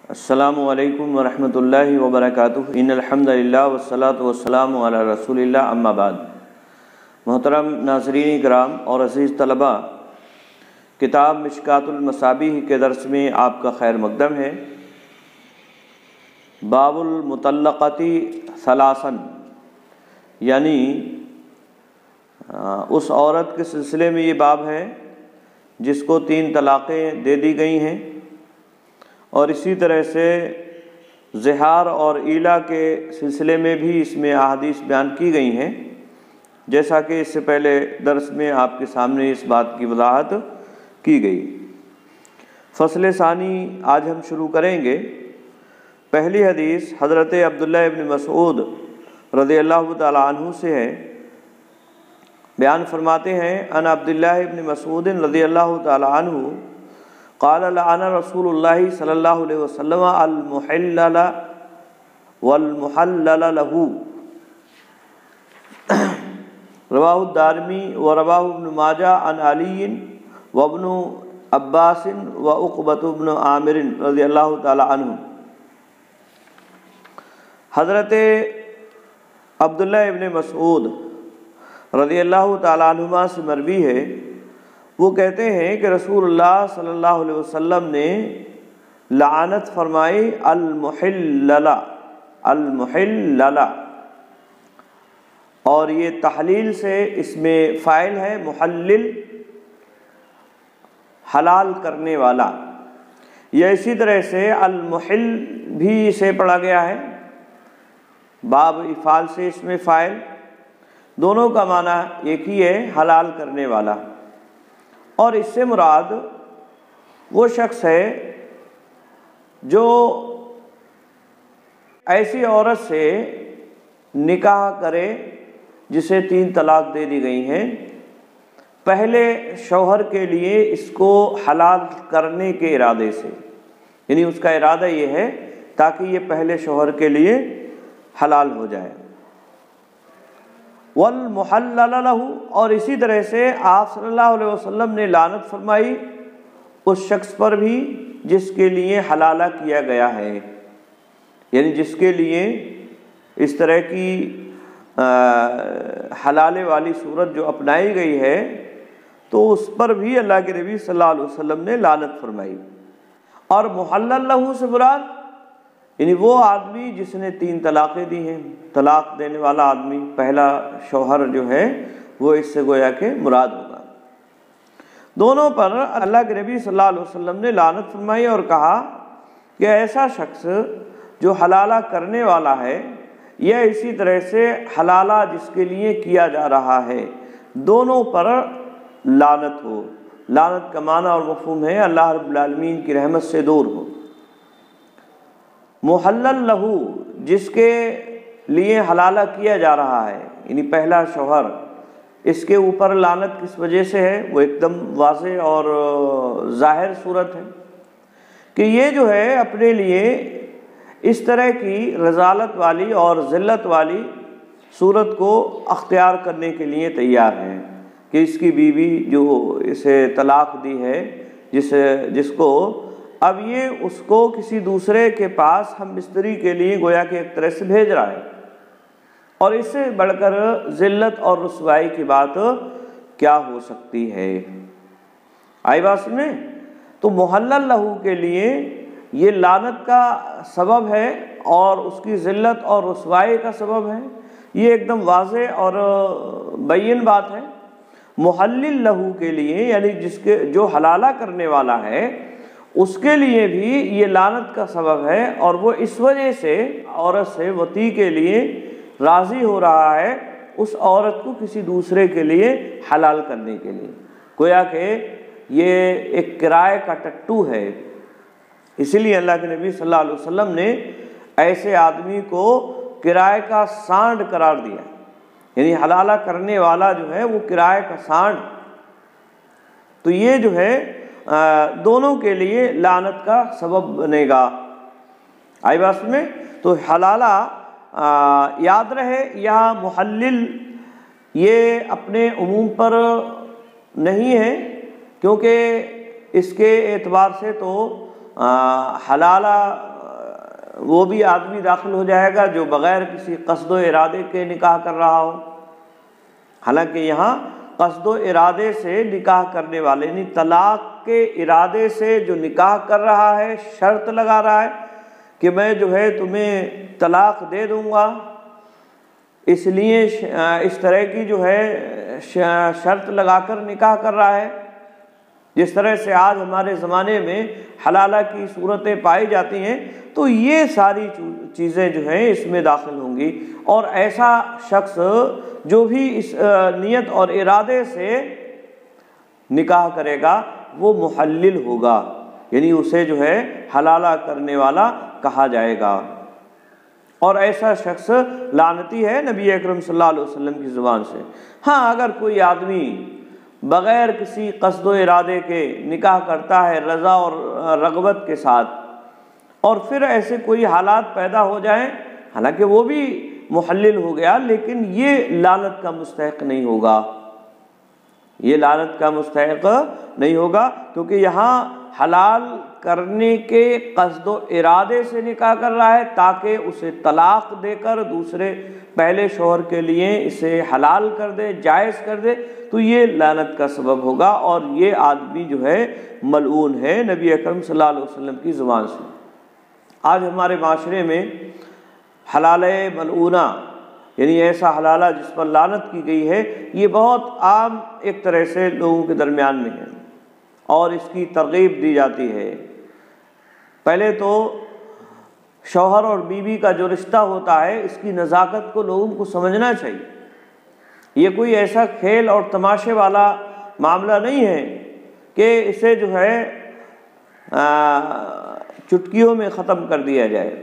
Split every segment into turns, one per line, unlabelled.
السلام علیکم ورحمۃ اللہ وبرکاتہ۔ ان الحمد للہ والصلاۃ والسلام علی رسول اللہ، اما بعد۔ محترم ناظرین کرام اور عزیز طلباء، کتاب مشکات المصابیح کے درس میں آپ کا خیر مقدم ہے۔ باب المطلقۃ ثلاثا، یعنی اس عورت کے سلسلے میں یہ باب ہے جس کو 3 طلاقیں دے دی گئی ہیں، اور اسی طرح سے زہار اور ایلا کے سلسلے میں بھی اس میں احادیث بیان کی گئی ہیں، جیسا کہ اس سے پہلے درس میں آپ کے سامنے اس بات کی وضاحت کی گئی۔ فصل ثانی آج ہم شروع کریں گے۔ پہلی حدیث حضرت عبداللہ ابن مسعود رضی اللہ تعالی عنہ سے ہے۔ بیان فرماتے ہیں ان عبداللہ ابن مسعود رضی اللہ تعالی عنہ قال لعن رسول اللہ صلی اللہ علیہ وسلم المحلل والمحلل له، رواہ الدارمی ورواہ ابن ماجہ عن علی وابن عباس وعقبۃ بن عامر رضی اللہ تعالی عنہ۔ حضرت عبداللہ ابن مسعود رضی اللہ تعالی عنہما سے مروی ہے، وہ کہتے ہیں کہ رسول اللہ صلی اللہ علیہ وسلم نے لعنت فرمائی المحلل، اور یہ تحلیل سے اس میں فاعل ہے، محلل حلال کرنے والا، یا اسی طرح سے المحل بھی اسے پڑھا گیا ہے، باب افعال سے اس میں فاعل، دونوں کا معنی ایک ہی ہے، حلال کرنے والا۔ اور اس سے مراد وہ شخص ہے جو ایسی عورت سے نکاح کرے جسے 3 طلاق دے دی گئی ہیں، پہلے شوہر کے لیے اس کو حلال کرنے کے ارادے سے، یعنی اس کا ارادہ یہ ہے تاکہ یہ پہلے شوہر کے لیے حلال ہو جائے۔ والمحلل له، اور اسی طرح سے آپ صلی اللہ علیہ وسلم نے لعنت فرمائی اس شخص پر بھی جس کے لیے حلالہ کیا گیا ہے، یعنی جس کے لیے اس طرح کی حلالے والی صورت جو اپنائی گئی ہے، تو اس پر بھی اللہ کے نبی صلی اللہ علیہ وسلم نے لعنت فرمائی۔ اور محلل له سے مراد یعنی وہ آدمی جس نے 3 طلاقیں دی ہیں، طلاق دینے والا آدمی، پہلا شوہر جو ہے وہ اس سے گویا کہ مراد ہوگا۔ دونوں پر اللہ کے نبی صلی اللہ علیہ وسلم نے لعنت فرمائی اور کہا کہ ایسا شخص جو حلالہ کرنے والا ہے یا اسی طرح سے حلالہ جس کے لیے کیا جا رہا ہے، دونوں پر لعنت ہو۔ لعنت کا معنی اور مفہوم ہے اللہ رب العالمین کی رحمت سے دور ہو۔ محلل لہو، جس کے لیے حلالہ کیا جا رہا ہے، یعنی پہلا شوہر، اس کے اوپر لعنت کس وجہ سے ہے؟ وہ ایک دم واضح اور ظاہر صورت ہے کہ یہ جو ہے اپنے لیے اس طرح کی رذالت والی اور ذلت والی صورت کو اختیار کرنے کے لیے تیار ہے کہ اس کی بیوی جو اسے طلاق دی ہے، جس کو اب یہ اس کو کسی دوسرے کے پاس ہم بستری کے لیے گویا کہ ایک طرح سے بھیج رہا ہے، اور اس سے بڑھ کر ذلت اور رسوائی کی بات کیا ہو سکتی ہے؟ آئی بات سمجھیں؟ تو محلل لہو کے لیے یہ لعنت کا سبب ہے اور اس کی ذلت اور رسوائی کا سبب ہے، یہ ایک دم واضح اور بین بات ہے۔ محلل لہو کے لیے یعنی جو حلالہ کرنے والا ہے اس کے لیے بھی یہ لعنت کا سبب ہے، اور وہ اس وجہ سے عورت سے وطی کے لیے راضی ہو رہا ہے اس عورت کو کسی دوسرے کے لیے حلال کرنے کے لیے، گویا کہ یہ ایک کرائے کا ٹٹو ہے۔ اسی لیے اللہ کے نبی صلی اللہ علیہ وسلم نے ایسے آدمی کو کرائے کا سانڈ قرار دیا، یعنی حلالہ کرنے والا جو ہے وہ کرائے کا سانڈ۔ تو یہ جو ہے دونوں کے لیے لعنت کا سبب بنے گا۔ آئی بات میں؟ تو حلالہ یاد رہے، یہاں محلل یہ اپنے عموم پر نہیں ہے، کیونکہ اس کے اعتبار سے تو حلالہ وہ بھی آدمی داخل ہو جائے گا جو بغیر کسی قصد و ارادے کے نکاح کر رہا ہو۔ حالانکہ یہاں قصد و ارادے سے نکاح کرنے والے، یعنی طلاق کے ارادے سے جو نکاح کر رہا ہے، شرط لگا رہا ہے کہ میں جو ہے تمہیں طلاق دے دوں گا، اس لیے اس طرح کی جو ہے شرط لگا کر نکاح کر رہا ہے، جس طرح سے آج ہمارے زمانے میں حلالہ کی صورتیں پائی جاتی ہیں، تو یہ ساری چیزیں جو ہیں اس میں داخل ہوں گی۔ اور ایسا شخص جو بھی اس نیت اور ارادے سے نکاح کرے گا وہ محلل ہوگا، یعنی اسے جو ہے حلالہ کرنے والا کہا جائے گا، اور ایسا شخص لعنتی ہے نبی اکرم صلی اللہ علیہ وسلم کی زبان سے۔ ہاں اگر کوئی آدمی بغیر کسی قصد و ارادے کے نکاح کرتا ہے رضا اور رغبت کے ساتھ، اور پھر ایسے کوئی حالات پیدا ہو جائیں، حالانکہ وہ بھی محلل ہو گیا، لیکن یہ لعنت کا مستحق نہیں ہوگا، یہ لعنت کا مستحق نہیں ہوگا، کیونکہ یہاں حلال کرنے کے قصد و ارادے سے نکاح کر رہا ہے تاکہ اسے طلاق دے کر دوسرے پہلے شوہر کے لیے اسے حلال کر دے، جائز کر دے، تو یہ لعنت کا سبب ہوگا، اور یہ آدمی جو ہے ملعون ہے نبی اکرم صلی اللہ علیہ وسلم کی زبان سے۔ آج ہمارے معاشرے میں حلالہ ملعونہ، یعنی ایسا حلالہ جس پر لعنت کی گئی ہے، یہ بہت عام ایک طرح سے لوگوں کے درمیان میں ہے، اور اس کی ترغیب دی جاتی ہے۔ پہلے تو شوہر اور بیوی کا جو رشتہ ہوتا ہے، اس کی نزاکت کو لوگوں کو سمجھنا چاہیے۔ یہ کوئی ایسا کھیل اور تماشے والا معاملہ نہیں ہے کہ اسے جو ہے چٹکیوں میں ختم کر دیا جائے۔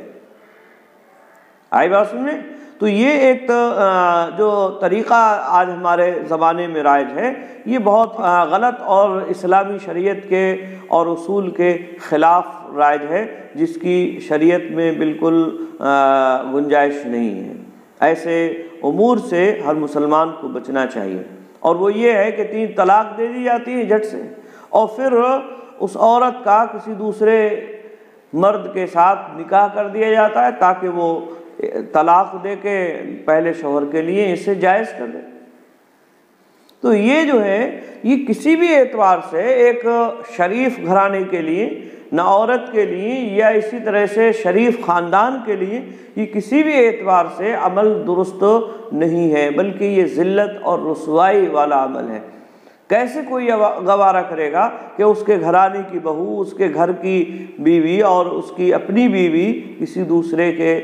آئی بات سنیں؟ تو یہ ایک جو طریقہ آج ہمارے زمانے میں رائج ہے، یہ بہت غلط اور اسلامی شریعت کے اور اصول کے خلاف رائج ہے، جس کی شریعت میں بالکل گنجائش نہیں ہے۔ ایسے امور سے ہر مسلمان کو بچنا چاہیے، اور وہ یہ ہے کہ 3 طلاق دے دی جاتی ہے جھٹ سے، اور پھر اس عورت کا کسی دوسرے مرد کے ساتھ نکاح کر دیا جاتا ہے تاکہ وہ طلاق دے کے پہلے شوہر کے لیے اسے جائز کر دے۔ تو یہ جو ہے یہ کسی بھی اعتبار سے ایک شریف گھرانے کے لیے، نہ عورت کے لیے یا اسی طرح سے شریف خاندان کے لیے، یہ کسی بھی اعتبار سے عمل درست نہیں ہے، بلکہ یہ ذلت اور رسوائی والا عمل ہے۔ کیسے کوئی گوارہ کرے گا کہ اس کے گھرانے کی بہو، اس کے گھر کی بیوی اور اس کی اپنی بیوی کسی دوسرے کے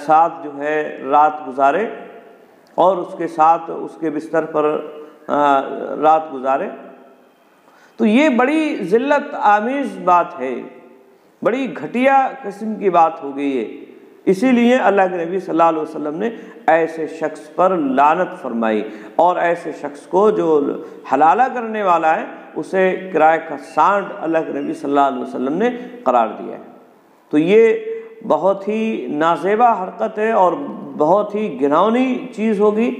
ساتھ جو ہے رات گزارے، اور اس کے ساتھ اس کے بستر پر رات گزارے؟ تو یہ بڑی ذلت آمیز بات ہے، بڑی گھٹیا قسم کی بات ہو گئی ہے۔ اسی لیے اللہ کے نبی صلی اللہ علیہ وسلم نے ایسے شخص پر لعنت فرمائی، اور ایسے شخص کو جو حلالہ کرنے والا ہے اسے کرائے کا سانڈ اللہ کے نبی صلی اللہ علیہ وسلم نے قرار دیا ہے۔ تو یہ بہت ہی نازیبا حرکت ہے اور بہت ہی گھناؤنی چیز ہوگی،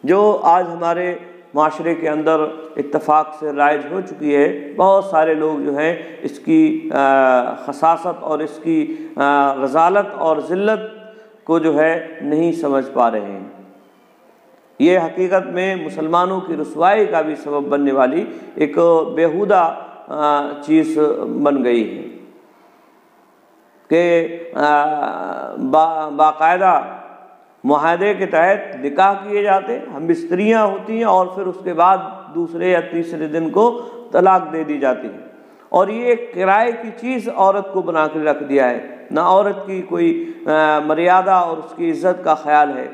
جو آج ہمارے معاشرے کے اندر اتفاق سے رائج ہو چکی ہے۔ بہت سارے لوگ جو ہیں اس کی خساست اور اس کی رذالت اور ذلت کو جو ہے نہیں سمجھ پا رہے ہیں۔ یہ حقیقت میں مسلمانوں کی رسوائی کا بھی سبب بننے والی ایک بیہودہ چیز بن گئی ہے کہ باقاعدہ معاہدے کے تحت نکاح کیے جاتے، ہم بستریاں ہوتی ہیں، اور پھر اس کے بعد دوسرے یا تیسرے دن کو طلاق دے دی جاتی ہے، اور یہ ایک کرائے کی چیز عورت کو بنا کے رکھ دیا ہے، نہ عورت کی کوئی مریادہ اور اس کی عزت کا خیال ہے۔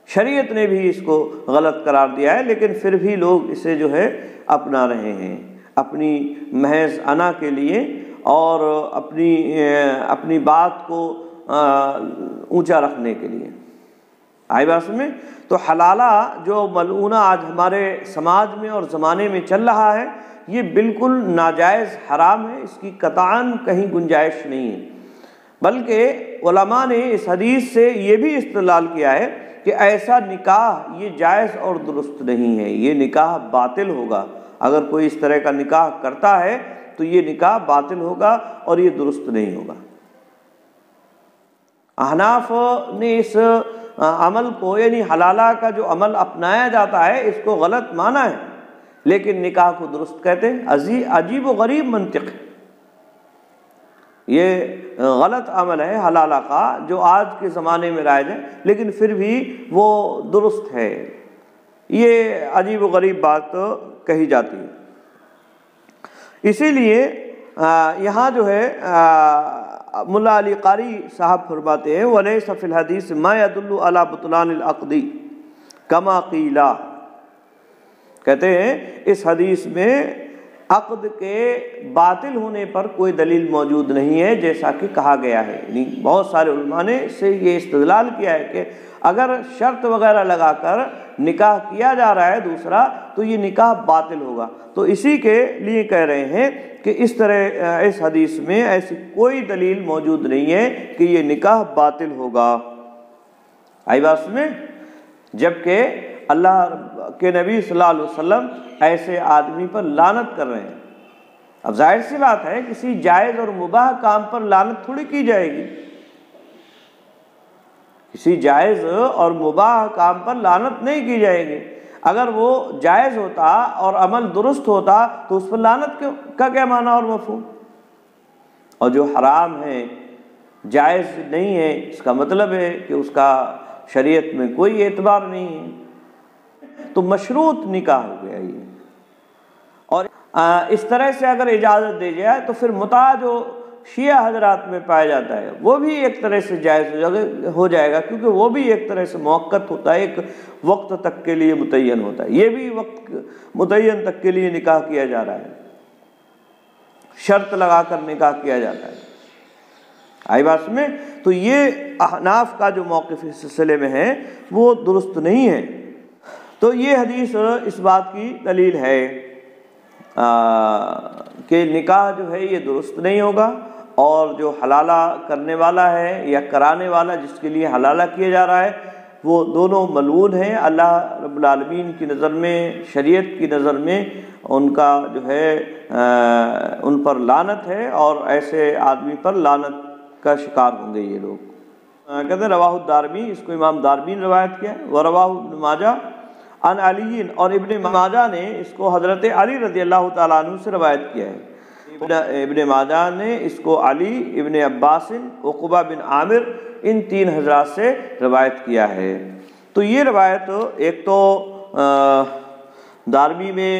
شریعت نے بھی اس کو غلط قرار دیا ہے، لیکن پھر بھی لوگ اسے جو ہے اپنا رہے ہیں اپنی محض انا کے لیے، اور اپنی بات کو اونچا رکھنے کے لیے۔ آئی بات میں؟ تو حلالہ جو ملعونہ آج ہمارے سماج میں اور زمانے میں چل رہا ہے، یہ بالکل ناجائز حرام ہے، اس کی قطعاً کہیں گنجائش نہیں ہے، بلکہ علماء نے اس حدیث سے یہ بھی استدلال کیا ہے کہ ایسا نکاح یہ جائز اور درست نہیں ہے، یہ نکاح باطل ہوگا۔ اگر کوئی اس طرح کا نکاح کرتا ہے تو یہ نکاح باطل ہوگا اور یہ درست نہیں ہوگا۔ احناف نے اس عمل کو یعنی حلالہ کا جو عمل اپنایا جاتا ہے اس کو غلط مانا ہے، لیکن نکاح کو درست کہتے ہیں۔ عجیب و غریب منطق ہے، یہ غلط عمل ہے حلالہ کا جو آج کے زمانے میں رائج ہے، لیکن پھر بھی وہ درست ہے۔ یہ عجیب و غریب بات کہی جاتی ہے۔ اسی لیے یہاں جو ہے ملا علی قاری صاحب فرماتے ہیں وَلَيْسَ فِي الْحَدِيثِ مَا يَدُلُّ عَلَى بُطْلَانِ الْعَقْدِ كَمَا قِيلَ، کہتے ہیں اس حدیث میں عقد کے باطل ہونے پر کوئی دلیل موجود نہیں ہے جیسا کہ کہا گیا ہے۔ یعنی بہت سارے علماء نے اس سے یہ استدلال کیا ہے کہ اگر شرط وغیرہ لگا کر نکاح کیا جا رہا ہے دوسرا تو یہ نکاح باطل ہوگا، تو اسی کے لیے کہہ رہے ہیں کہ اس طرح اس حدیث میں ایسی کوئی دلیل موجود نہیں ہے کہ یہ نکاح باطل ہوگا۔ آئی بات میں، جبکہ اللہ کے نبی صلی اللہ علیہ وسلم ایسے آدمی پر لعنت کر رہے ہیں۔ اب ظاہر سی بات ہے کسی جائز اور مباح کام پر لعنت تھوڑی کی جائے گی، کسی جائز اور مباح کام پر لعنت نہیں کی جائے گی۔ اگر وہ جائز ہوتا اور عمل درست ہوتا تو اس پر لعنت کا کیا معنی اور مفہوم؟ اور جو حرام ہے جائز نہیں ہے اس کا مطلب ہے کہ اس کا شریعت میں کوئی اعتبار نہیں ہے، تو مشروط نکاح ہو گیا یہ۔ اور اس طرح سے اگر اجازت دی جائے تو پھر متاع جو شیعہ حضرات میں پایا جاتا ہے وہ بھی ایک طرح سے جائز ہو جائے گا، کیونکہ وہ بھی ایک طرح سے موقت ہوتا ہے، ایک وقت تک کے لیے متعین ہوتا ہے، یہ بھی وقت متعین تک کے لیے نکاح کیا جا رہا ہے، شرط لگا کر نکاح کیا جاتا ہے۔ آئی بات میں، تو یہ احناف کا جو موقف اس سلسلے میں ہے وہ درست نہیں ہے۔ تو یہ حدیث اس بات کی دلیل ہے کہ نکاح جو ہے یہ درست نہیں ہوگا، اور جو حلالہ کرنے والا ہے یا کرانے والا جس کے لیے حلالہ کیا جا رہا ہے وہ دونوں ملعون ہیں اللہ رب العالمین کی نظر میں، شریعت کی نظر میں ان کا جو ہے ان پر لعنت ہے، اور ایسے آدمی پر لعنت کا شکار ہوں گے یہ لوگ۔ کہتے ہیں رواہ الدارمی، اس کو امام دارمی نے روایت کیا ہے، ورواہ ابن ماجہ عن علی، اور ابن ماجہ نے اس کو حضرت علی رضی اللہ تعالیٰ عنہ سے روایت کیا ہے۔ ابن ماجہ نے اس کو علی، ابن عباس، عقبہ بن عامر، ان تین حضرات سے روایت کیا ہے۔ تو یہ روایت ایک تو دارمی میں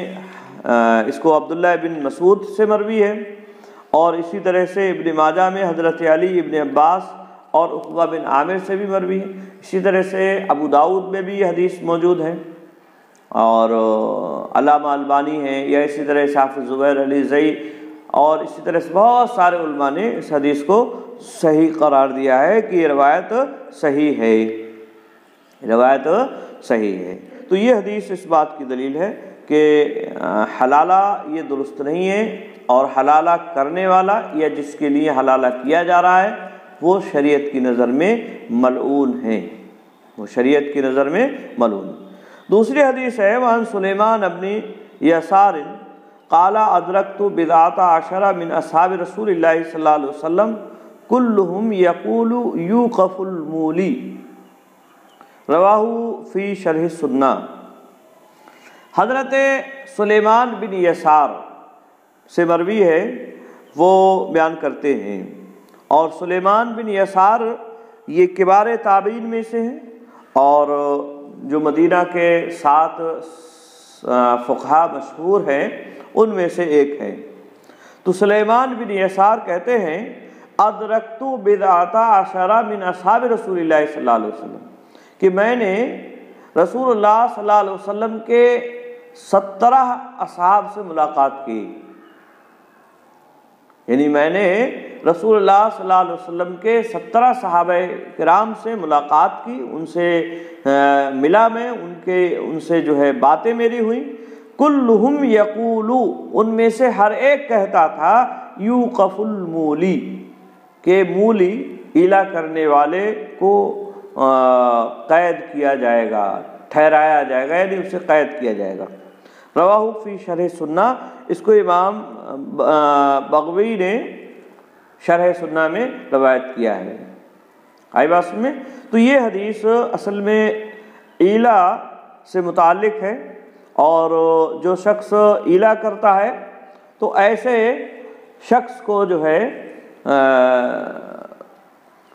اس کو عبداللہ بن مسعود سے مروی ہے، اور اسی طرح سے ابن ماجہ میں حضرت علی، ابن عباس اور عقبہ بن عامر سے بھی مروی ہے۔ اسی طرح سے ابو داؤد میں بھی یہ حدیث موجود ہے، اور علامہ البانی ہیں، یا اسی طرح حافظ زبیر علی زئی، اور اسی طرح سے بہت سارے علماء نے اس حدیث کو صحیح قرار دیا ہے کہ یہ روایت صحیح ہے، روایت صحیح ہے۔ تو یہ حدیث اس بات کی دلیل ہے کہ حلالہ یہ درست نہیں ہے، اور حلالہ کرنے والا یا جس کے لیے حلالہ کیا جا رہا ہے وہ شریعت کی نظر میں ملعون ہے، وہ شریعت کی نظر میں ملعون۔ دوسری حدیث ہے وعن سلیمان بن یسار قال ادرکت بضعۃ عشر من اصحاب رسول اللہ صلی اللہ علیہ وسلم کلہم یقول یوقف المولی، رواہ فی شرح السنہ۔ حضرت سلیمان بن یسار سے مروی ہے، وہ بیان کرتے ہیں، اور سلیمان بن یسار یہ کبار تابعین میں سے ہیں، اور جو مدینہ کے 7 فقہاء مشہور ہیں ان میں سے ایک ہے۔ تو سلیمان بن یسار کہتے ہیں ادرکت بضعۃ عشر من اصحاب رسول اللہ صلی اللہ علیہ وسلم، کہ میں نے رسول اللہ صلی اللہ علیہ وسلم کے 17 اصحاب سے ملاقات کی، یعنی میں نے رسول اللہ صلی اللہ علیہ وسلم کے 17 صحابہ کرام سے ملاقات کی، ان سے ملا میں، ان سے جو ہے باتیں میری ہوئیں۔ کلہم یقولو، ان میں سے ہر ایک کہتا تھا یوقف المولی، کہ مولی ایلا کرنے والے کو قید کیا جائے گا، ٹھہرایا جائے گا، یعنی اسے قید کیا جائے گا۔ رواہ فی شرح سنہ، اس کو امام بغوی نے شرح سنہ میں روایت کیا ہے۔ آئی بات میں؟ تو یہ حدیث اصل میں ایلا سے متعلق ہے، اور جو شخص ایلا کرتا ہے تو ایسے شخص کو جو ہے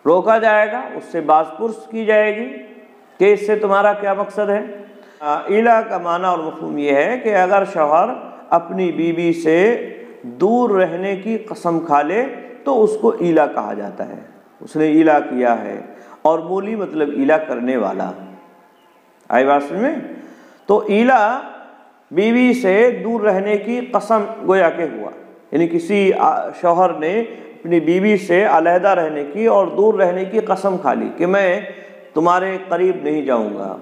روکا جائے گا، اس سے باز پرس کی جائے گی کہ اس سے تمہارا کیا مقصد ہے۔ ایلا کا معنی اور مفہوم یہ ہے کہ اگر شوہر اپنی بیوی سے دور رہنے کی قسم کھا لے تو اس کو ایلا کہا جاتا ہے، اس نے ایلا کیا ہے، اور مولی مطلب ایلا کرنے والا، آئی بات سمجھ میں؟ تو ایلا بیوی سے دور رہنے کی قسم گویا کہ ہوا، یعنی کسی شوہر نے اپنی بیوی سے علیحدہ رہنے کی اور دور رہنے کی قسم کھا لی کہ میں تمہارے قریب نہیں جاؤں گا۔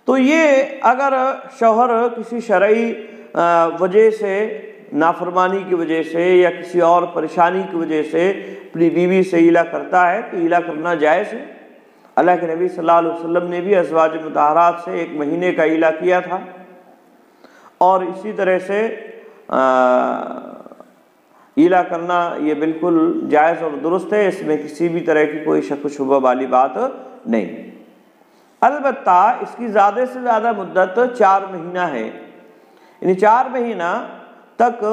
تو یہ اگر شوہر کسی شرعی وجہ سے، نافرمانی کی وجہ سے یا کسی اور پریشانی کی وجہ سے اپنی بیوی سے ایلا کرتا ہے تو ایلا کرنا جائز ہے۔ اللہ کے نبی صلی اللہ علیہ وسلم نے بھی ازواج مطہرات سے 1 مہینے کا ایلا کیا تھا، اور اسی طرح سے ایلا کرنا یہ بالکل جائز اور درست ہے، اس میں کسی بھی طرح کی کوئی شک و شبہ والی بات نہیں۔ البتہ اس کی زیادہ سے زیادہ مدت 4 مہینہ ہے، یعنی 4 مہینہ تک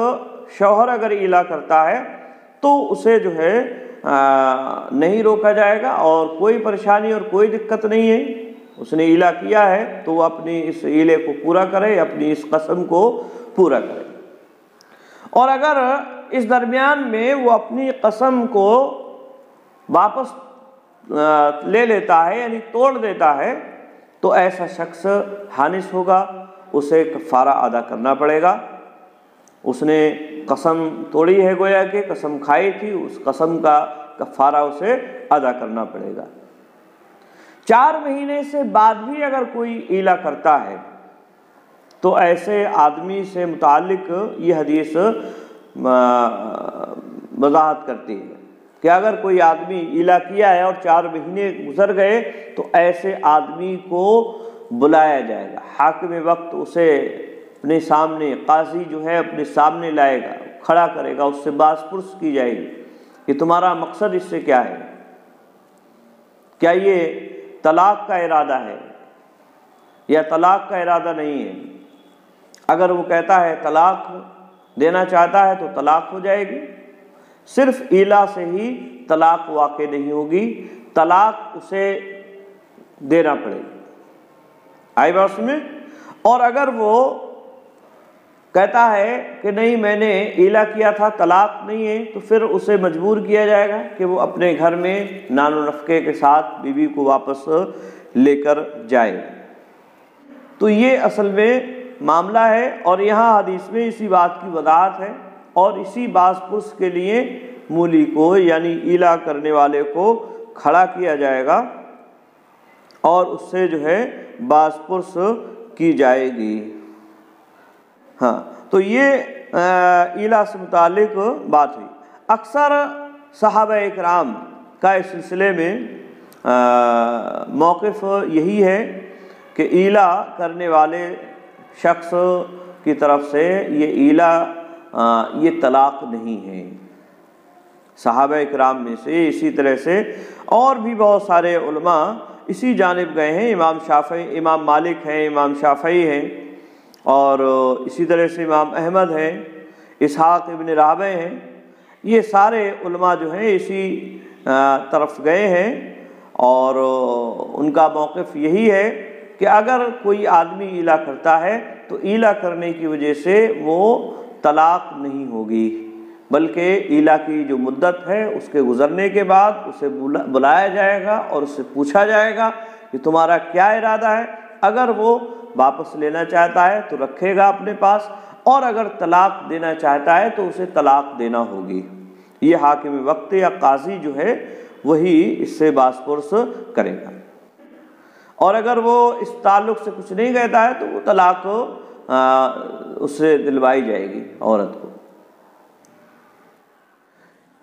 شوہر اگر ایلا کرتا ہے تو اسے جو ہے نہیں روکا جائے گا، اور کوئی پریشانی اور کوئی دقت نہیں ہے۔ اس نے ایلا کیا ہے تو وہ اپنی اس ایلے کو پورا کرے، اپنی اس قسم کو پورا کرے، اور اگر اس درمیان میں وہ اپنی قسم کو واپس لے لیتا ہے، یعنی توڑ دیتا ہے، تو ایسا شخص حانث ہوگا، اسے کفارہ ادا کرنا پڑے گا۔ اس نے قسم توڑی ہے، گویا کہ قسم کھائی تھی، اس قسم کا کفارہ اسے ادا کرنا پڑے گا۔ 4 مہینے سے بعد بھی اگر کوئی ایلا کرتا ہے تو ایسے آدمی سے متعلق یہ حدیث وضاحت کرتی ہے کہ اگر کوئی آدمی ایلا کیا ہے اور 4 مہینے گزر گئے تو ایسے آدمی کو بلایا جائے گا، حاکم وقت اسے اپنے سامنے، قاضی جو ہے اپنے سامنے لائے گا، کھڑا کرے گا، اس سے باز پرس کی جائے گی کہ تمہارا مقصد اس سے کیا ہے، کیا یہ طلاق کا ارادہ ہے یا طلاق کا ارادہ نہیں ہے۔ اگر وہ کہتا ہے طلاق دینا چاہتا ہے تو طلاق ہو جائے گی، صرف ایلا سے ہی طلاق واقع نہیں ہوگی، طلاق اسے دینا پڑے گی، آئی بات میں؟ اور اگر وہ کہتا ہے کہ نہیں میں نے ایلا کیا تھا، طلاق نہیں ہے، تو پھر اسے مجبور کیا جائے گا کہ وہ اپنے گھر میں نان و نفقے کے ساتھ بیوی کو واپس لے کر جائے۔ تو یہ اصل میں معاملہ ہے، اور یہاں حدیث میں اسی بات کی وضاحت ہے، اور اسی باز پرس کے لیے مولی کو یعنی ایلا کرنے والے کو کھڑا کیا جائے گا اور اس سے جو ہے باز پرس کی جائے گی۔ ہاں، تو یہ ایلا سے متعلق بات ہوئی۔ اکثر صحابہ اکرام کا اس سلسلے میں موقف یہی ہے کہ ایلا کرنے والے شخص کی طرف سے یہ ایلا یہ طلاق نہیں ہے۔ صحابہ اکرام میں سے اسی طرح سے اور بھی بہت سارے علماء اسی جانب گئے ہیں، امام شافعی، امام مالک ہیں، امام شافعی ہیں، اور اسی طرح سے امام احمد ہیں، اسحاق ابن راہویہ ہیں، یہ سارے علماء جو ہیں اسی طرف گئے ہیں، اور ان کا موقف یہی ہے کہ اگر کوئی آدمی ایلا کرتا ہے تو ایلا کرنے کی وجہ سے وہ طلاق نہیں ہوگی، بلکہ ایلا کی جو مدت ہے اس کے گزرنے کے بعد اسے بلایا جائے گا اور اس سے پوچھا جائے گا کہ تمہارا کیا ارادہ ہے۔ اگر وہ واپس لینا چاہتا ہے تو رکھے گا اپنے پاس، اور اگر طلاق دینا چاہتا ہے تو اسے طلاق دینا ہوگی۔ یہ حاکم وقت یا قاضی جو ہے وہی اس سے باز پرس کرے گا، اور اگر وہ اس تعلق سے کچھ نہیں کہتا ہے تو وہ طلاق اس سے دلوائی جائے گی عورت کو۔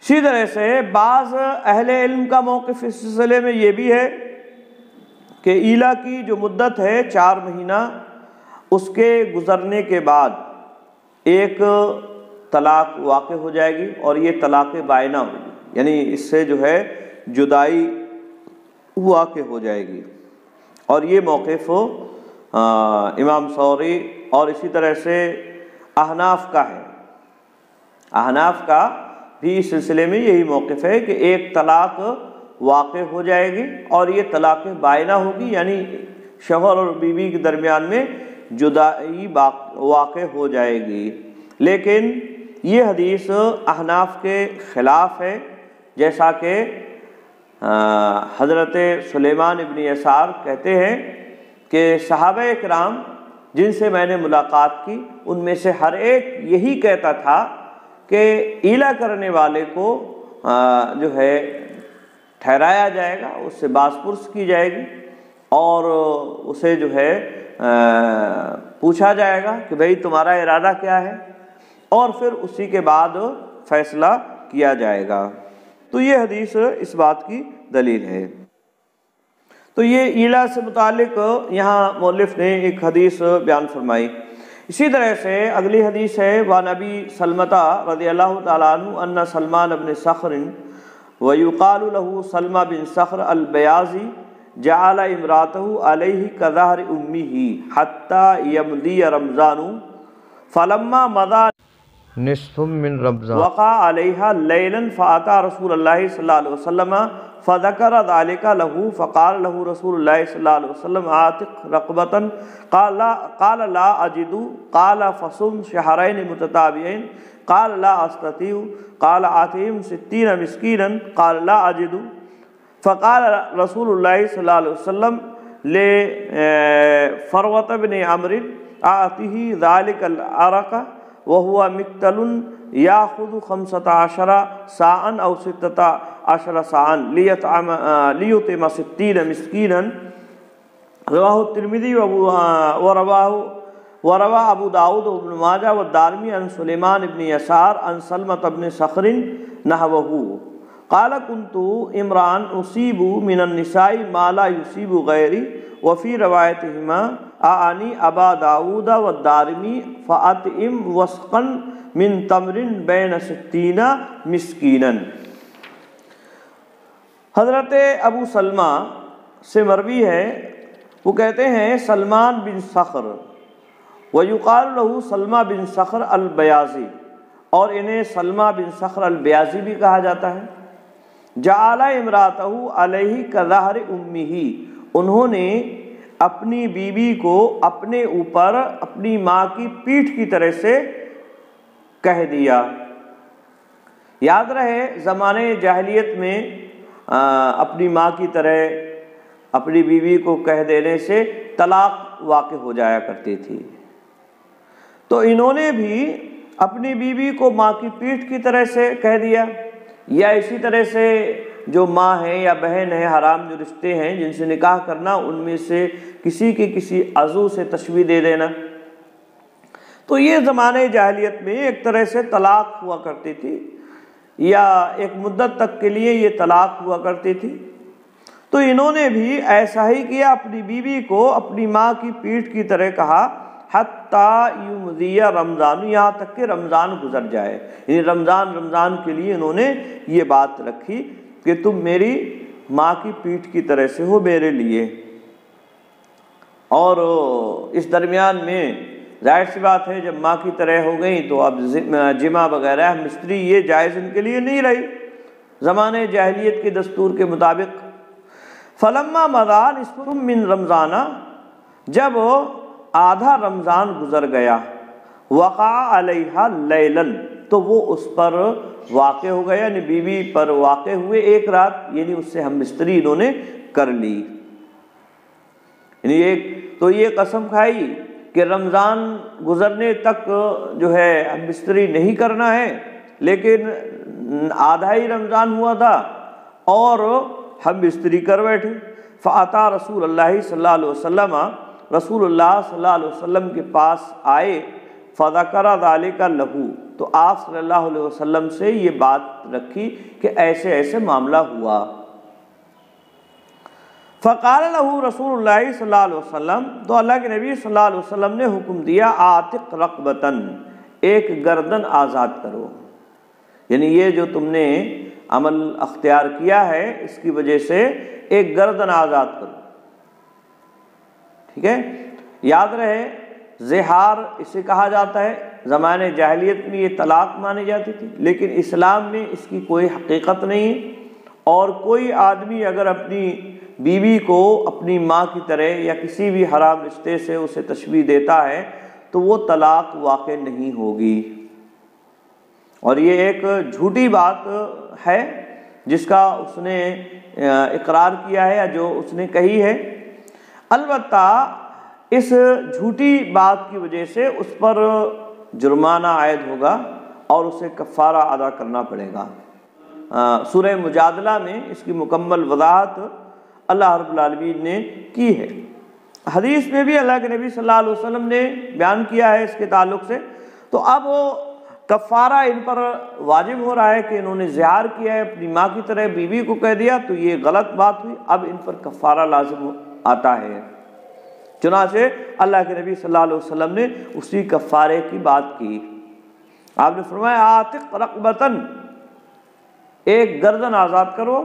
اسی طرح سے بعض اہل علم کا موقف اس سلسلے میں یہ بھی ہے کہ ایلا کی جو مدت ہے 4 مہینہ، اس کے گزرنے کے بعد ایک طلاق واقع ہو جائے گی، اور یہ طلاق بائنہ ہوگی، یعنی اس سے جو ہے جدائی واقع ہو جائے گی۔ اور یہ موقف امام ثوری اور اسی طرح سے احناف کا ہے۔ احناف کا بھی اس سلسلے میں یہی موقف ہے کہ ایک طلاق واقع ہو جائے گی اور یہ طلاق بائنہ ہوگی، یعنی شوہر اور بیوی کے درمیان میں جدائی واقع ہو جائے گی۔ لیکن یہ حدیث احناف کے خلاف ہے، جیسا کہ حضرت سلیمان ابن یسار کہتے ہیں کہ صحابہ کرام جن سے میں نے ملاقات کی ان میں سے ہر ایک یہی کہتا تھا کہ ایلا کرنے والے کو جو ہے ٹھہرایا جائے گا، اس سے باز پرس کی جائے گی اور اسے جو ہے پوچھا جائے گا کہ بھئی تمہارا ارادہ کیا ہے، اور پھر اسی کے بعد فیصلہ کیا جائے گا۔ تو یہ حدیث اس بات کی دلیل ہے۔ تو یہ ایلا سے متعلق یہاں مؤلف نے ایک حدیث بیان فرمائی۔ اسی طرح سے اگلی حدیث ہے وعن ابی سلمۃ رضی اللہ تعالیٰ عنہ ان سلمان بن صخر ویقال له سلمى بن صخر البیاضی جعل امراته علیہ کظہر امہ حتی یمضی رمضان فلما مضى نصف من رمضان وقع علیہا لیلا فأتى رسول اللہ صلی اللہ علیہ وسلم فذكر ذلك له فقال له رسول الله صلى الله عليه وسلم عاتق رقبة قال لا أجد قال فصم شهرين متتابعين قال لا أستطيع قال آتهم 60 مسكينا قال لا أجد فقال رسول الله صلى الله عليه وسلم لفروة بن عمرو أعطه ذلك العرق وهو مقتل یاخذ 15 ساعا او 16 ساعا لیطعم 60 مسکینا رواہ الترمذی وروا ابو داود وابن ماجہ والدارمی عن سلیمان بن یسار عن سلمۃ بن صخر نحوہ قال كنت عمران اصیب من النساء ما لا يصيب غیری وفی روایتہما اعنی ابا داود والدارمی فاطعم وسقا من تمر بین 60 مسکینا۔ حضرت ابو سلمہ سے مروی ہے، وہ کہتے ہیں سلمان بن صخر ویقال له سلمہ بن صخر البیاضی، اور انہیں سلمہ بن صخر البیاضی بھی کہا جاتا ہے، جعل امراتہ علیہ کظہر امہ، انہوں نے اپنی بیوی کو اپنے اوپر اپنی ماں کی پیٹھ کی طرح سے کہہ دیا۔ یاد رہے زمانے جاہلیت میں اپنی ماں کی طرح اپنی بیوی کو کہہ دینے سے طلاق واقع ہو جایا کرتی تھی، تو انہوں نے بھی اپنی بیوی کو ماں کی پیٹھ کی طرح سے کہہ دیا، یا اسی طرح سے جو ماں ہے یا بہن ہے، حرام جو رشتے ہیں جن سے نکاح کرنا، ان میں سے کسی کے کسی عضو سے تشبیہ دے دینا۔ تو یہ زمانے جاہلیت میں ایک طرح سے طلاق ہوا کرتی تھی، یا ایک مدت تک کے لیے یہ طلاق ہوا کرتی تھی۔ تو انہوں نے بھی ایسا ہی کیا، اپنی بیوی کو اپنی ماں کی پیٹھ کی طرح کہا حتیٰ یمضی رمضان، یہاں تک کہ رمضان گزر جائے، یعنی رمضان کے لیے انہوں نے یہ بات رکھی کہ تم میری ماں کی پیٹھ کی طرح سے ہو میرے لیے۔ اور اس درمیان میں ظاہر سی بات ہے جب ماں کی طرح ہو گئیں تو اب جمع وغیرہ مستری یہ جائز ان کے لیے نہیں رہی زمانے جاہلیت کے دستور کے مطابق۔ فلما مضى نصف من رمضان، جب آدھا رمضان گزر گیا، وقع علیہا لیلا، تو وہ اس پر واقع ہو گیا، یعنی بیوی پر واقع ہوئے ایک رات، یعنی اس سے ہم مستری انہوں نے کر لی، یعنی ایک تو یہ قسم کھائی کہ رمضان گزرنے تک جو ہے ہم مستری نہیں کرنا ہے، لیکن آدھا ہی رمضان ہوا تھا اور ہم مستری کر بیٹھے۔ فأتى رسول اللہ صلی اللہ علیہ وسلم، رسول اللہ صلی اللہ علیہ وسلم کے پاس آئے، فذکر ذلک لہ، تو آپ صلی اللہ علیہ وسلم سے یہ بات رکھی کہ ایسے ایسے معاملہ ہوا۔ فقال له رسول اللہ صلی اللہ علیہ وسلم، تو اللہ کے نبی صلی اللہ علیہ وسلم نے حکم دیا عاتق رقبتن، ایک گردن آزاد کرو، یعنی یہ جو تم نے عمل اختیار کیا ہے اس کی وجہ سے ایک گردن آزاد کرو. ٹھیک ہے، یاد رہے زہار اسے کہا جاتا ہے. زمانے جاہلیت میں یہ طلاق مانی جاتی تھی، لیکن اسلام میں اس کی کوئی حقیقت نہیں ہے. اور کوئی آدمی اگر اپنی بیوی کو اپنی ماں کی طرح یا کسی بھی حرام رشتے سے اسے تشبیہ دیتا ہے تو وہ طلاق واقع نہیں ہوگی. اور یہ ایک جھوٹی بات ہے جس کا اس نے اقرار کیا ہے یا جو اس نے کہی ہے. البتہ اس جھوٹی بات کی وجہ سے اس پر جرمانہ عائد ہوگا اور اسے کفارہ ادا کرنا پڑے گا. سورہ مجادلہ میں اس کی مکمل وضاحت اللہ رب العالمین نے کی ہے. حدیث میں بھی اللہ کے نبی صلی اللہ علیہ وسلم نے بیان کیا ہے اس کے تعلق سے. تو اب کفارہ ان پر واجب ہو رہا ہے کہ انہوں نے زہار کیا ہے، اپنی ماں کی طرح بیوی کو کہہ دیا، تو یہ غلط بات ہوئی. اب ان پر کفارہ لازم آتا ہے. چنانچہ اللہ کے نبی صلی اللہ علیہ وسلم نے اسی کفارے کی بات کی. آپ نے فرمایا عاتق رقبتن، ایک گردن آزاد کرو.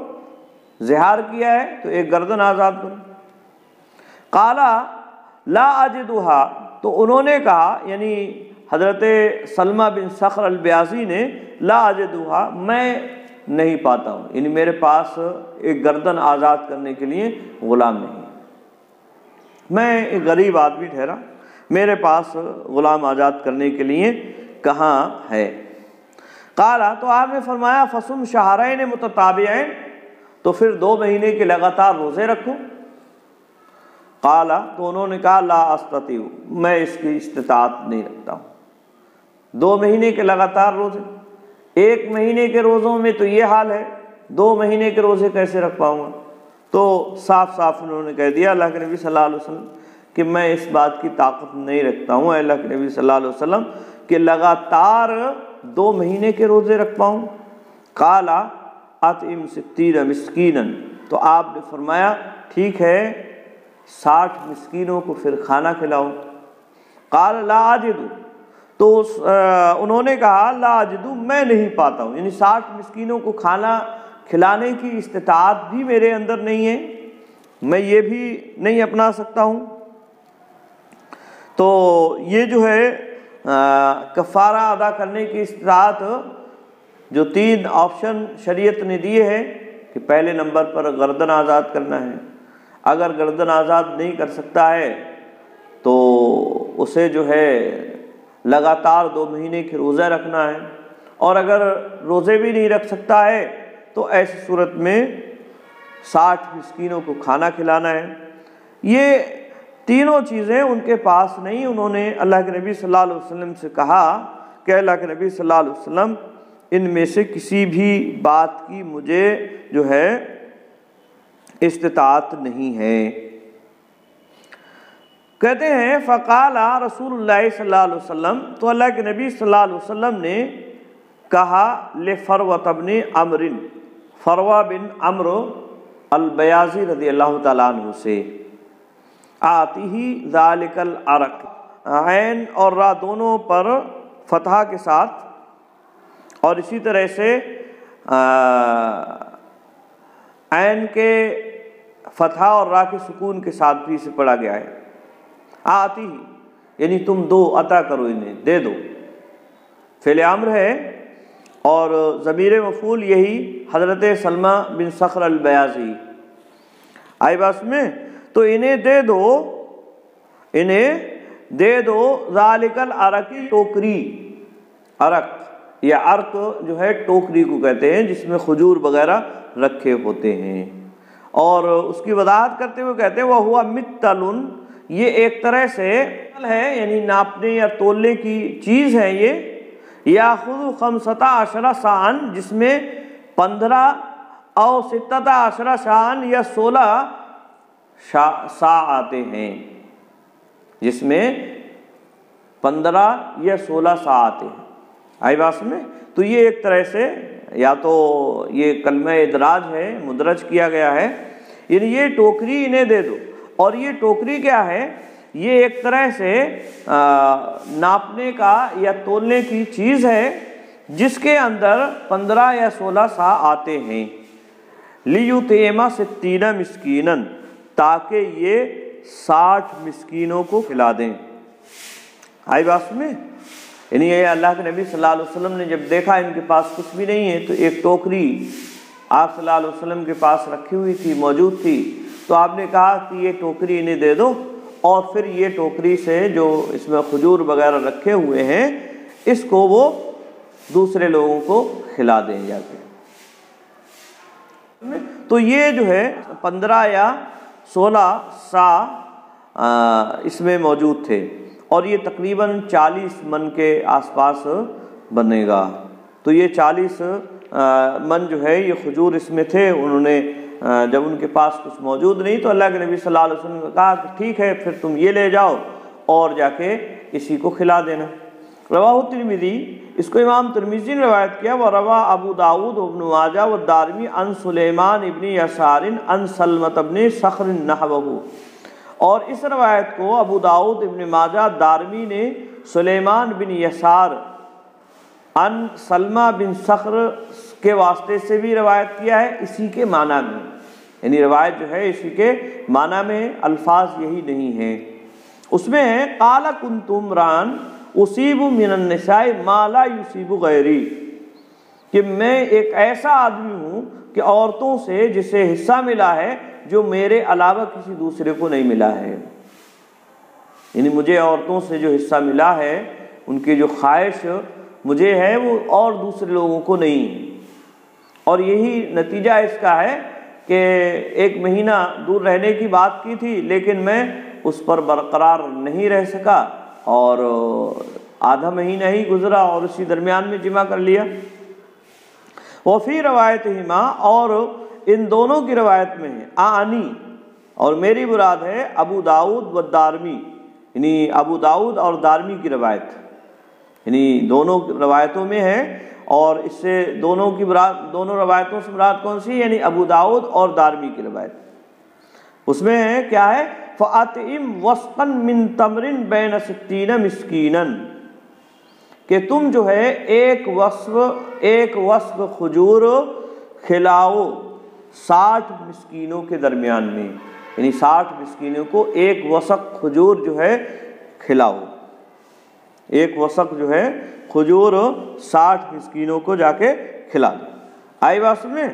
زہار کیا ہے تو ایک گردن آزاد کرو. قالا لا اجدها، تو انہوں نے کہا، یعنی حضرت سلمہ بن صخر البیاضی نے، لا اجدها، میں نہیں پاتا ہوں، یعنی میرے پاس ایک گردن آزاد کرنے کے لیے غلام نہیں، میں ایک غریب آدمی ٹھہرا، میرے پاس غلام آزاد کرنے کے لیے کہاں ہے. قالا، تو آپ نے فرمایا فصم شہرین متتابعین، تو پھر 2 مہینے کے لگاتار روزے رکھو. قالا، تو انہوں نے کہا لا استطیع، میں اس کی استطاعت نہیں رکھتا ہوں. 2 مہینے کے لگاتار روزے، 1 مہینے کے روزوں میں تو یہ حال ہے، 2 مہینے کے روزے کیسے رکھ پاؤں گا؟ تو صاف صاف انہوں نے کہہ دیا اللہ کے نبی صلی اللہ علیہ وسلم کہ میں اس بات کی طاقت نہیں رکھتا ہوں، اللہ کے نبی صلی اللہ علیہ وسلم، کہ لگاتار 2 مہینے کے روزے رکھ پاؤں. قالا اطعم 60 مسکینا، تو آپ نے فرمایا ٹھیک ہے 60 مسکینوں کو پھر کھانا کھلاؤ. قال لا اجد، تو انہوں نے کہا لا اجد، میں نہیں پاتا ہوں، یعنی 60 مسکینوں کو کھانا کھلانے کی استطاعت بھی میرے اندر نہیں ہے، میں یہ بھی نہیں اپنا سکتا ہوں. تو یہ جو ہے کفارہ ادا کرنے کی استطاعت، جو 3 آپشن شریعت نے دیے ہیں کہ پہلے نمبر پر گردن آزاد کرنا ہے، اگر گردن آزاد نہیں کر سکتا ہے تو اسے جو ہے لگاتار 2 مہینے کے روزہ رکھنا ہے، اور اگر روزے بھی نہیں رکھ سکتا ہے تو ایسی صورت میں 60 مسکینوں کو کھانا کھلانا ہے. یہ تینوں چیزیں ان کے پاس نہیں. انہوں نے اللہ کے نبی صلی اللہ علیہ وسلم سے کہا کہ اللہ کے نبی صلی اللہ علیہ وسلم، ان میں سے کسی بھی بات کی مجھے جو ہے استطاعت نہیں ہے. کہتے ہیں فقال رسول اللہ صلی اللہ علیہ وسلم، تو اللہ کے نبی صلی اللہ علیہ وسلم نے کہا لفروۃ بن عمرو، فروہ بن عمرو البیاضی رضی اللہ تعالیٰ عنہ سے، آتیہ ذالک العرق، عین اور را دونوں پر فتح کے ساتھ، اور اسی طرح سے عین کے فتح اور را کے سکون کے ساتھ بھی اسے پڑھا گیا ہے. آتی، یعنی تم دو، عطا کرو، انہیں دے دو. فعل امر ہے اور ضمیر مفعول یہی حضرت سلمہ بن صخر البیاضی. آئی بات میں؟ تو انہیں دے دو، انہیں دے دو ذالک العرق، ٹوکری، عرق یا عرق جو ہے ٹوکری کو کہتے ہیں جس میں کھجور وغیرہ رکھے ہوتے ہیں. اور اس کی وضاحت کرتے ہوئے کہتے ہیں وہ ہوا متل، یہ ایک طرح سے ہے، یعنی ناپنے یا تولنے کی چیز ہے. یہ یاخذ 15 ساعًا، جس میں 15 او 16 ساعًا یا 16 سا آتے ہیں، جس میں 15 یا 16 سا آتے ہیں. آئی بات میں؟ تو یہ ایک طرح سے یا تو یہ کلمہ ادراج ہے، مدرج کیا گیا ہے، یعنی یہ ٹوکری انہیں دے دو. اور یہ ٹوکری کیا ہے؟ یہ ایک طرح سے ناپنے کا یا تولنے کی چیز ہے جس کے اندر 15 یا 16 سا آتے ہیں، لیطعم 60 مسکینا، تاکہ یہ 60 مسکینوں کو کھلا دیں۔ آئی بات میں؟ یعنی یہ اللہ کے نبی صلی اللہ علیہ وسلم نے جب دیکھا ان کے پاس کچھ بھی نہیں ہے، تو ایک ٹوکری آپ صلی اللہ علیہ وسلم کے پاس رکھی ہوئی تھی، موجود تھی، تو آپ نے کہا کہ یہ ٹوکری انہیں دے دو، اور پھر یہ ٹوکری سے جو اس میں کھجور وغیرہ رکھے ہوئے ہیں اس کو وہ دوسرے لوگوں کو کھلا دیں جا کے۔ تو یہ جو ہے 15 یا 16 سا اس میں موجود تھے، اور یہ تقریباً 40 من کے آس پاس بنے گا۔ تو یہ 40 من جو ہے یہ کھجور اس میں تھے۔ انہوں نے جب ان کے پاس کچھ موجود نہیں تو اللہ کے نبی صلی اللہ علیہ وسلم نے کہا کہ ٹھیک ہے پھر تم یہ لے جاؤ اور جا کے اسی کو کھلا دینا۔ رواہ ترمذی، اس کو امام ترمذی نے روایت کیا، وروا ابو داود ابن ماجہ والدارمی عن سلیمان ابن یسار عن سلمۃ بن صخر نحوہ، اور اس روایت کو ابو داود ابن ماجہ دارمی نے سلیمان بن یسار ان سلمہ بن صخر کے واسطے سے بھی روایت کیا ہے، اسی کے معنی میں، یعنی روایت جو ہے اسی کے معنی میں، الفاظ یہی نہیں ہیں۔ اس میں ہے قال کنت امران اصیب من النساء ما لا یصیب غیری، کہ میں ایک ایسا آدمی ہوں کہ عورتوں سے جسے حصہ ملا ہے جو میرے علاوہ کسی دوسرے کو نہیں ملا ہے، یعنی مجھے عورتوں سے جو حصہ ملا ہے ان کی جو خواہش مجھے ہے وہ اور دوسرے لوگوں کو نہیں ہے۔ اور یہی نتیجہ اس کا ہے کہ 1 مہینہ دور رہنے کی بات کی تھی لیکن میں اس پر برقرار نہیں رہ سکا، اور آدھا مہینہ ہی گزرا اور اسی درمیان میں جمع کر لیا۔ وفی روایتہما، اور ان دونوں کی روایت میں ہے آنی، اور میری مراد ہے ابو داؤد و دارمی، یعنی ابو داؤد اور دارمی کی روایت، یعنی دونوں روایتوں میں ہے، اور اس سے دونوں روایتوں سے مراد کون سی؟ یعنی ابو داؤد اور دارمی کی روایت۔ اس میں ہے کیا ہے؟ فَأَطْعِمْ وَسْقًا مِّن تَمْرٍ بَيْنَ 60 مِسْكِينًا، کہ تم جو ہے ایک وسق کھجور کھلاؤ 60 مسکینوں کے درمیان میں، یعنی 60 مسکینوں کو ایک وسق کھجور جو ہے کھلاؤ، ایک وسق جو ہے کھجور 60 مسکینوں کو جا کے کھلا دو۔ آئی بات میں؟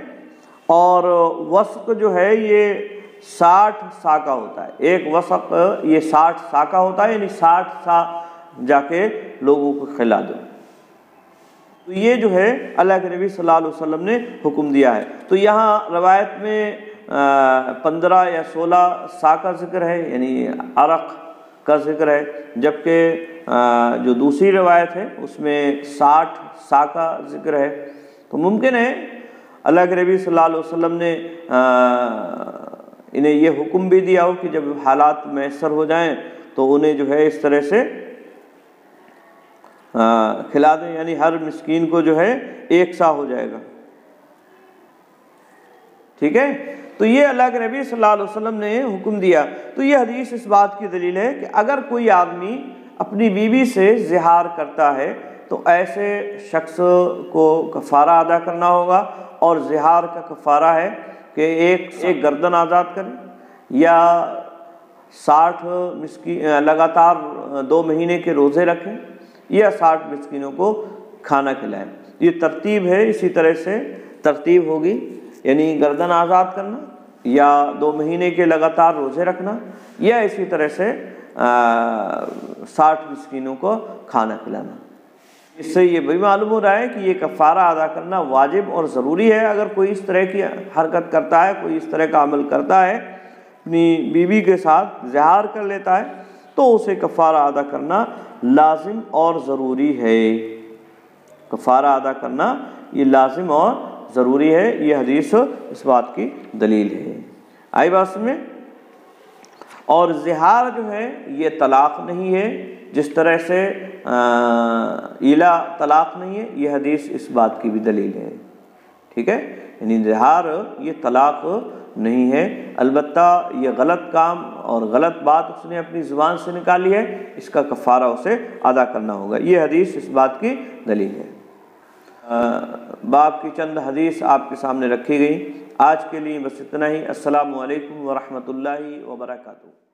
اور وسق جو ہے یہ 60 سا کا ہوتا ہے، ایک وسق یہ 60 سا کا ہوتا ہے، یعنی 60 سا جا کے لوگوں کو کھلا دو۔ تو یہ جو ہے اللہ کے نبی صلی اللہ علیہ وسلم نے حکم دیا ہے۔ تو یہاں روایت میں 15 یا 16 سا کا ذکر ہے، یعنی عرق کا ذکر ہے، جبکہ جو دوسری روایت ہے اس میں 60 سا کا ذکر ہے۔ تو ممکن ہے اللہ کے نبی صلی اللہ علیہ وسلم نے انہیں یہ حکم بھی دیا ہو کہ جب حالات میسر ہو جائیں تو انہیں جو ہے اس طرح سے کھلا دیں، یعنی ہر مسکین کو جو ہے 1 سا ہو جائے گا۔ ٹھیک ہے؟ تو یہ اللہ کے نبی صلی اللہ علیہ وسلم نے حکم دیا۔ تو یہ حدیث اس بات کی دلیل ہے کہ اگر کوئی آدمی اپنی بیوی سے زہار کرتا ہے تو ایسے شخص کو کفارہ ادا کرنا ہوگا، اور زہار کا کفارہ ہے کہ ایک گردن آزاد کرے، یا 60 مسکین لگاتار 2 مہینے کے روزے رکھیں، یا 60 مسکینوں کو کھانا کھلائیں۔ یہ ترتیب ہے، اسی طرح سے ترتیب ہوگی، یعنی گردن آزاد کرنا، یا 2 مہینے کے لگاتار روزے رکھنا، یا اسی طرح سے 60 مسکینوں کو کھانا کھلانا۔ اس سے یہ بھی معلوم ہو رہا ہے کہ یہ کفارہ ادا کرنا واجب اور ضروری ہے۔ اگر کوئی اس طرح کی حرکت کرتا ہے، کوئی اس طرح کا عمل کرتا ہے، اپنی بیوی کے ساتھ زہار کر لیتا ہے، تو اسے کفارہ ادا کرنا لازم اور ضروری ہے۔ کفارہ ادا کرنا یہ لازم اور ضروری ہے، یہ حدیث اس بات کی دلیل ہے۔ آئی بات میں؟ اور زہار جو ہے یہ طلاق نہیں ہے، جس طرح سے ایلا طلاق نہیں ہے، یہ حدیث اس بات کی بھی دلیل ہے۔ ٹھیک ہے؟ یعنی زہار یہ طلاق نہیں ہے، البتہ یہ غلط کام اور غلط بات اس نے اپنی زبان سے نکالی ہے، اس کا کفارہ اسے ادا کرنا ہوگا، یہ حدیث اس بات کی دلیل ہے۔ باب کی چند حدیث آپ کے سامنے رکھی گئی۔ آج کے لیے بس اتنا ہی۔ السلام علیکم ورحمۃ اللہ وبرکاتہ۔